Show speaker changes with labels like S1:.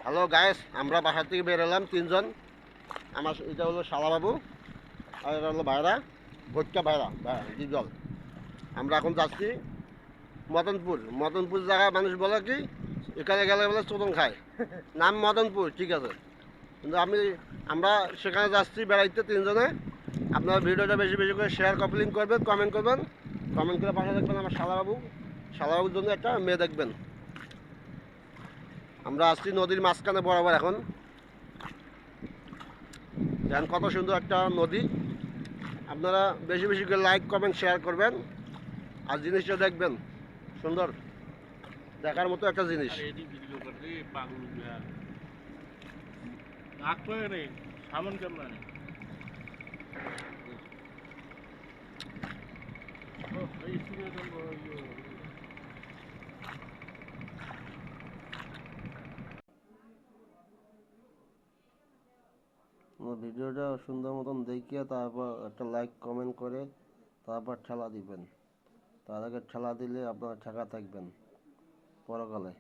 S1: Hello guys, আমরা বাসা থেকে বের এলাম তিনজন। আমার এটা হলো শালাবাবু, আর এটা হলো ভাইরা, ভোটকা ভাইরা দুজন। আমরা এখন যাচ্ছি মদনপুর। মদনপুর জায়গায় মানুষ বলে কি এখানে গেলে বলে চোদন খায়, নাম মদনপুর, ঠিক আছে। কিন্তু আমরা সেখানে যাচ্ছি বেড়াইতে তিনজনে। আপনারা ভিডিওটা বেশি বেশি করে শেয়ার কপি করবেন, কমেন্ট করবেন, কমেন্ট করে পাশে দেখবেন আমার শালাবাবুর জন্য একটা মেয়ে দেখবেন। আমরা আসছি নদীর মাঝখানে বরাবর এখন। দেখেন কত সুন্দর একটা নদী। আপনারা বেশি বেশি করে লাইক কমেন্ট শেয়ার করবেন, আর জিনিসটা দেখবেন সুন্দর, দেখার মতো একটা জিনিস।
S2: আরে এটি ভিডিও কর রে পাগল গুলা রাগ করে রে সামন কেমন রে ও এই সুরে তো
S1: ভিডিওটা সুন্দর মতন দেখিয়ে তারপর একটা লাইক কমেন্ট করে তারপর ঠেলা দিবেন। তার আগে ঠেলা দিলে আপনারা ঠেকা থাকবেন পরকালে।